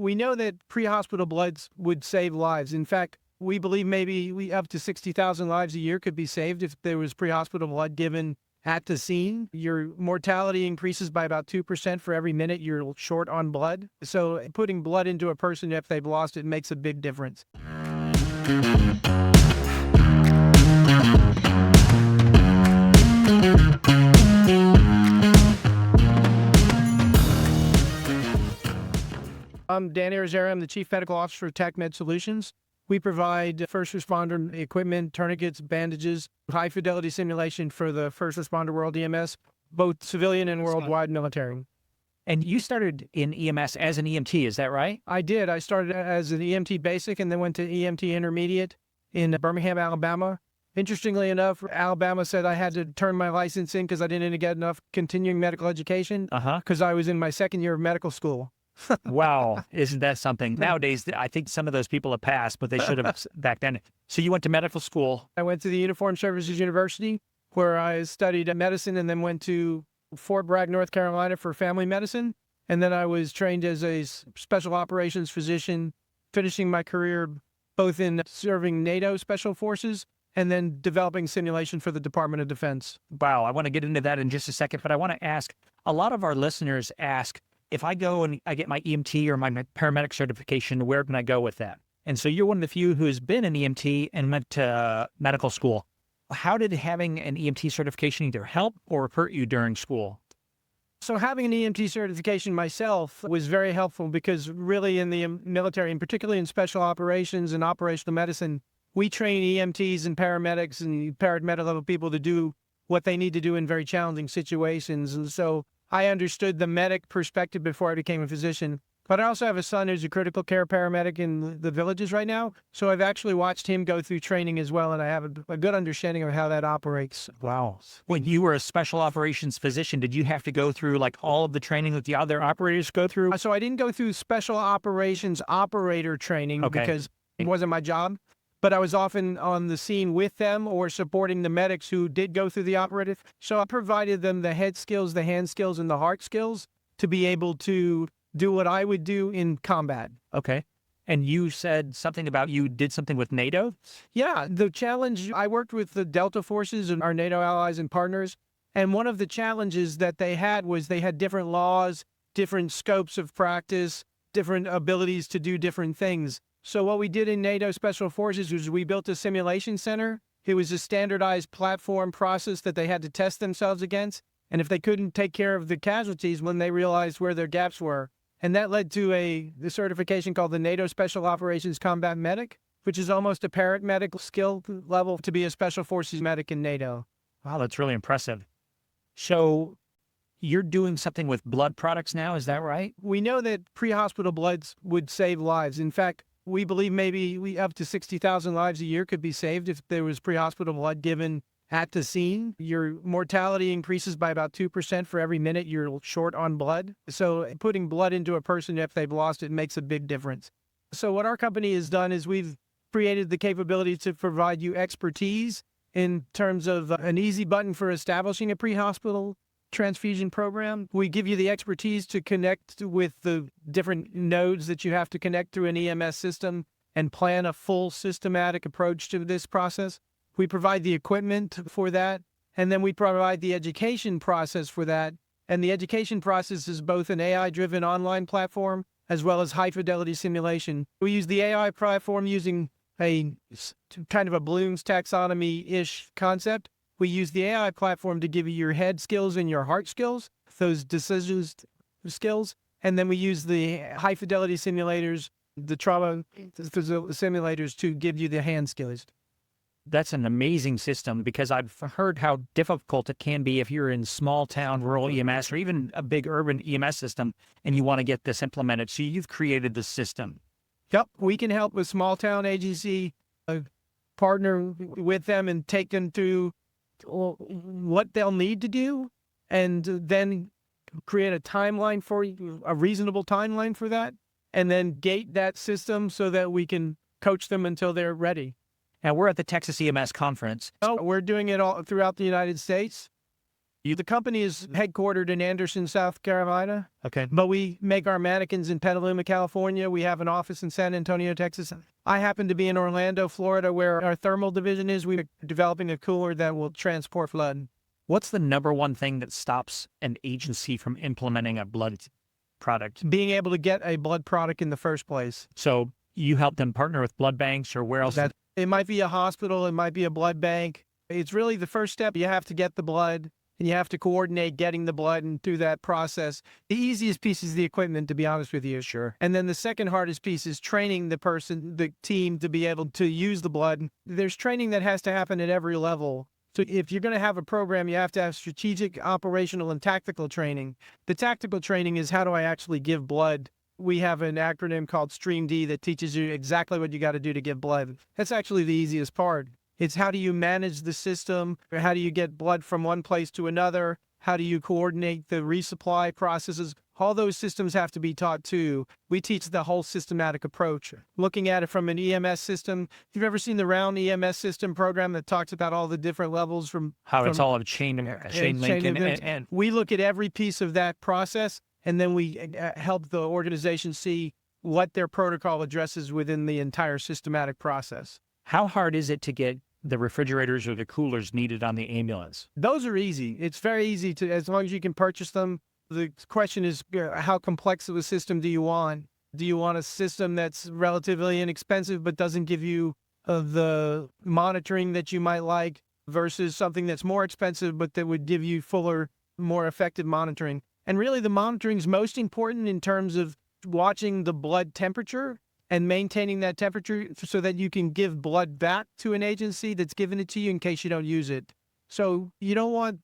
We know that pre-hospital bloods would save lives. In fact, we believe maybe up to 60,000 lives a year could be saved if there was pre-hospital blood given at the scene. Your mortality increases by about 2% for every minute you're short on blood. So putting blood into a person if they've lost it makes a big difference. I'm Dan Irizarry. I'm the Chief Medical Officer of TechMed Solutions. We provide first responder equipment, tourniquets, bandages, high-fidelity simulation for the first responder world EMS, both civilian and worldwide military. And you started in EMS as an EMT, is that right? I did. I started as an EMT basic and then went to EMT intermediate in Birmingham, Alabama. Interestingly enough, Alabama said I had to turn my license in because I didn't get enough continuing medical education because I was in my second year of medical school. Wow. Isn't that something? Nowadays, I think some of those people have passed, but they should have back then. So you went to medical school. I went to the Uniformed Services University where I studied medicine and then went to Fort Bragg, North Carolina for family medicine. And then I was trained as a special operations physician, finishing my career both in serving NATO special forces and then developing simulation for the Department of Defense. Wow. I want to get into that in just a second, but I want to ask, a lot of our listeners ask, if I go and I get my EMT or my paramedic certification, where can I go with that? And so you're one of the few who's been an EMT and went to medical school. How did having an EMT certification either help or hurt you during school? So having an EMT certification myself was very helpful because really in the military, and particularly in special operations and operational medicine, we train EMTs and paramedics and paramedic level people to do what they need to do in very challenging situations. And so I understood the medic perspective before I became a physician, but I also have a son who's a critical care paramedic in the villages right now. So I've actually watched him go through training as well, and I have a good understanding of how that operates. Wow. When you were a special operations physician, did you have to go through like all of the training that the other operators go through? So I didn't go through special operations operator training because it wasn't my job. But I was often on the scene with them or supporting the medics who did go through the operative. So I provided them the head skills, the hand skills, and the heart skills to be able to do what I would do in combat. Okay. And you said something about you did something with NATO? Yeah, the challenge, I worked with the Delta forces and our NATO allies and partners. And one of the challenges that they had was they had different laws, different scopes of practice, different abilities to do different things. So what we did in NATO Special Forces was we built a simulation center. It was a standardized platform process that they had to test themselves against. And if they couldn't take care of the casualties when they realized where their gaps were. And that led to the certification called the NATO Special Operations Combat Medic, which is almost a paramedic skill level to be a Special Forces medic in NATO. Wow, that's really impressive. So you're doing something with blood products now, is that right? We know that pre-hospital bloods would save lives. In fact, we believe maybe up to 60,000 lives a year could be saved if there was pre-hospital blood given at the scene. Your mortality increases by about 2% for every minute you're short on blood. So putting blood into a person if they've lost it makes a big difference. So what our company has done is we've created the capability to provide you expertise in terms of an easy button for establishing a pre-hospital transfusion program. We give you the expertise to connect with the different nodes that you have to connect through an EMS system and plan a full systematic approach to this process. We provide the equipment for that, and then we provide the education process for that. And the education process is both an AI-driven online platform as well as high-fidelity simulation. We use the AI platform using a kind of a Bloom's taxonomy-ish concept. We use the AI platform to give you your head skills and your heart skills, those decisions skills. And then we use the high-fidelity simulators, the trauma simulators to give you the hand skills. That's an amazing system because I've heard how difficult it can be if you're in small town, rural EMS, or even a big urban EMS system, and you want to get this implemented. So you've created the system. Yep, we can help with small town agency, partner with them and take them through what they'll need to do, and then create a timeline for you, a reasonable timeline for that, and then gate that system so that we can coach them until they're ready. Now, we're at the Texas EMS conference. Oh, we're doing it all throughout the United States. The company is headquartered in Anderson, South Carolina, Okay. but we make our mannequins in Petaluma, California. We have an office in San Antonio, Texas. I happen to be in Orlando, Florida, where our thermal division is. We're developing a cooler that will transport blood. What's the number one thing that stops an agency from implementing a blood product? Being able to get a blood product in the first place. So you help them partner with blood banks, or where else? It might be a hospital, it might be a blood bank. It's really the first step. You have to get the blood, and you have to coordinate getting the blood, and through that process, the easiest piece is the equipment, to be honest with you. Sure. And then the second hardest piece is training the team to be able to use the blood. There's training that has to happen at every level. So if you're going to have a program, you have to have strategic, operational, and tactical training. The tactical training is, how do I actually give blood? We have an acronym called STREAM-D that teaches you exactly what you got to do to give blood. That's actually the easiest part. It's how do you manage the system? Or how do you get blood from one place to another? How do you coordinate the resupply processes? All those systems have to be taught too. We teach the whole systematic approach. Looking at it from an EMS system, if you've ever seen the round EMS system program that talks about all the different levels It's all a chain link. And we look at every piece of that process, and then we help the organization see what their protocol addresses within the entire systematic process. how hard is it to get the refrigerators or the coolers needed on the ambulance? Those are easy. It's very easy to, as long as you can purchase them. The question is, how complex of a system do you want? Do you want a system that's relatively inexpensive but doesn't give you the monitoring that you might like, versus something that's more expensive but that would give you fuller, more effective monitoring? And really, the monitoring is most important in terms of watching the blood temperature and maintaining that temperature so that you can give blood back to an agency that's given it to you in case you don't use it. So we don't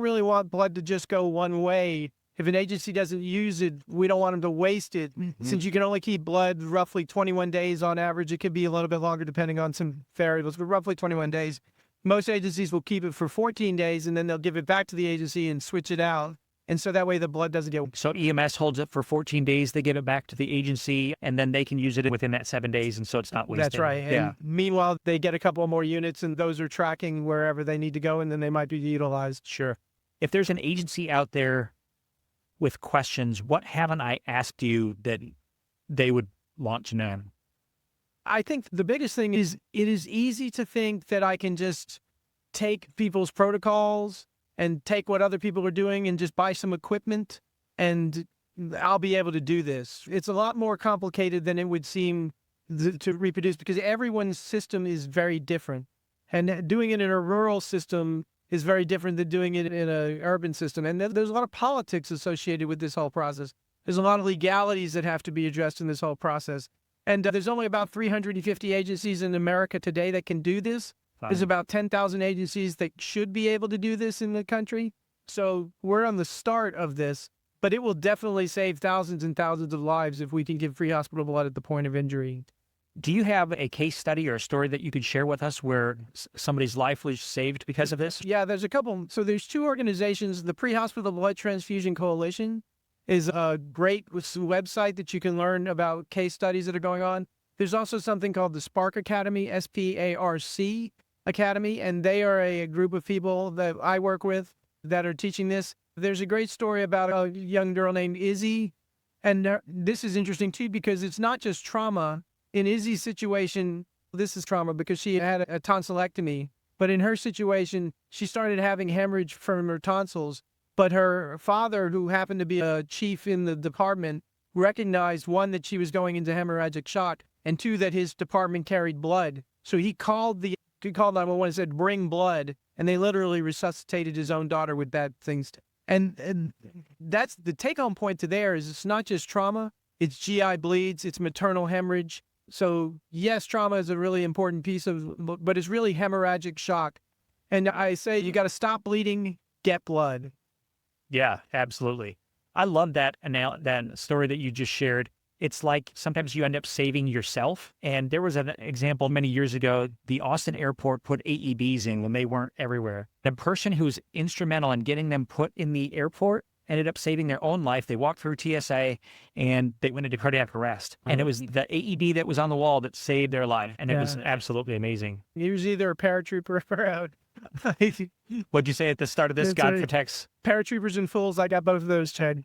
really want blood to just go one way. If an agency doesn't use it, we don't want them to waste it. Mm-hmm. Since you can only keep blood roughly 21 days on average, it could be a little bit longer depending on some variables, but roughly 21 days. Most agencies will keep it for 14 days, and then they'll give it back to the agency and switch it out. And so that way the blood doesn't get... So EMS holds it for 14 days, they give it back to the agency, and then they can use it within that 7 days, and so it's not wasted. That's right. Yeah. And meanwhile, they get a couple more units, and those are tracking wherever they need to go, and then they might be utilized. Sure. If there's an agency out there with questions, what haven't I asked you that they would want to know? I think the biggest thing is, it is easy to think that I can just take people's protocols and take what other people are doing and just buy some equipment and I'll be able to do this. It's a lot more complicated than it would seem to reproduce, because everyone's system is very different. And doing it in a rural system is very different than doing it in an urban system. And there's a lot of politics associated with this whole process. There's a lot of legalities that have to be addressed in this whole process. And there's only about 350 agencies in America today that can do this. There's about 10,000 agencies that should be able to do this in the country. So we're on the start of this, but it will definitely save thousands and thousands of lives if we can give free hospital blood at the point of injury. Do you have a case study or a story that you could share with us where somebody's life was saved because of this? Yeah, there's a couple. So there's two organizations. The Prehospital Blood Transfusion Coalition is a great website that you can learn about case studies that are going on. There's also something called the Spark Academy, SPARC Academy, and they are a group of people that I work with that are teaching this. There's a great story about a young girl named Izzy, and this is interesting too because it's not just trauma. In Izzy's situation, this is trauma because she had a tonsillectomy, but in her situation, she started having hemorrhage from her tonsils, but her father, who happened to be a chief in the department, recognized, one, that she was going into hemorrhagic shock, and two, that his department carried blood. So he called 911 and said, bring blood. And they literally resuscitated his own daughter with that things. And that's the take-home point to there is it's not just trauma, it's GI bleeds, it's maternal hemorrhage. So yes, trauma is a really important piece but it's really hemorrhagic shock. And I say you got to stop bleeding, get blood. Yeah, absolutely. I love that story that you just shared. It's like sometimes you end up saving yourself. And there was an example many years ago, the Austin airport put AEDs in when they weren't everywhere. The person who's instrumental in getting them put in the airport ended up saving their own life. They walked through TSA and they went into cardiac arrest. And it was the AED that was on the wall that saved their life. And it was absolutely amazing. He was either a paratrooper or What'd you say at the start of this? That's God right. protects. Paratroopers and fools, I got both of those, Ted.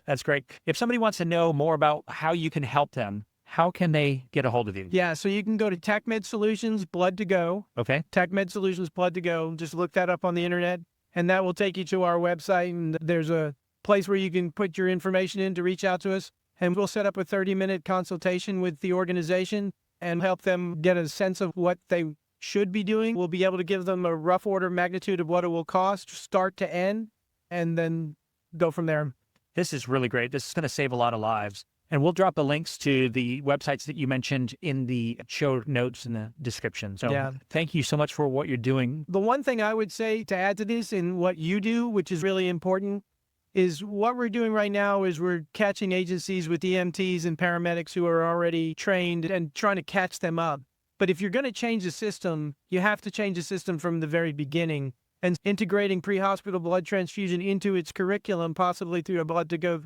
That's great. If somebody wants to know more about how you can help them, how can they get a hold of you? Yeah, so you can go to TechMed Solutions, Blood to Go. Okay. TechMed Solutions, Blood to Go. Just look that up on the internet, and that will take you to our website. And there's a place where you can put your information in to reach out to us. And we'll set up a 30-minute consultation with the organization and help them get a sense of what they should be doing. We'll be able to give them a rough order of magnitude of what it will cost, start to end, and then go from there. This is really great. This is going to save a lot of lives. And we'll drop the links to the websites that you mentioned in the show notes in the description. So Yeah. Thank you so much for what you're doing. The one thing I would say to add to this and what you do, which is really important, is what we're doing right now is we're catching agencies with EMTs and paramedics who are already trained and trying to catch them up. But if you're going to change the system, you have to change the system from the very beginning. And integrating pre-hospital blood transfusion into its curriculum, possibly through a Blood to Go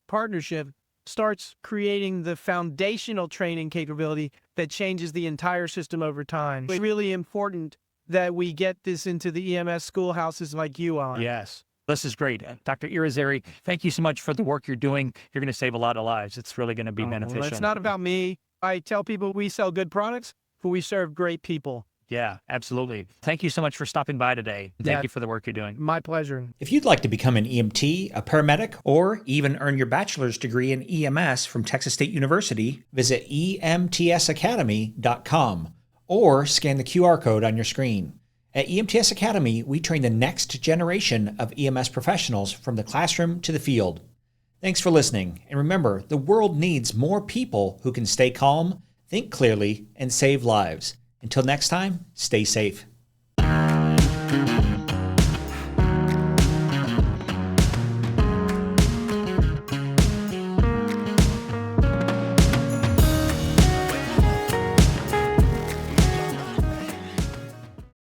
partnership, starts creating the foundational training capability that changes the entire system over time. It's really important that we get this into the EMS schoolhouses like you are. Yes. This is great. Dr. Irizarry, thank you so much for the work you're doing. You're going to save a lot of lives. It's really going to be beneficial. Well, it's not about me. I tell people we sell good products, but we serve great people. Yeah, absolutely. Thank you so much for stopping by today. Thank you for the work you're doing. My pleasure. If you'd like to become an EMT, a paramedic, or even earn your bachelor's degree in EMS from Texas State University, visit emtsacademy.com or scan the QR code on your screen. At EMTS Academy, we train the next generation of EMS professionals from the classroom to the field. Thanks for listening, and remember, the world needs more people who can stay calm, think clearly, and save lives. Until next time, stay safe.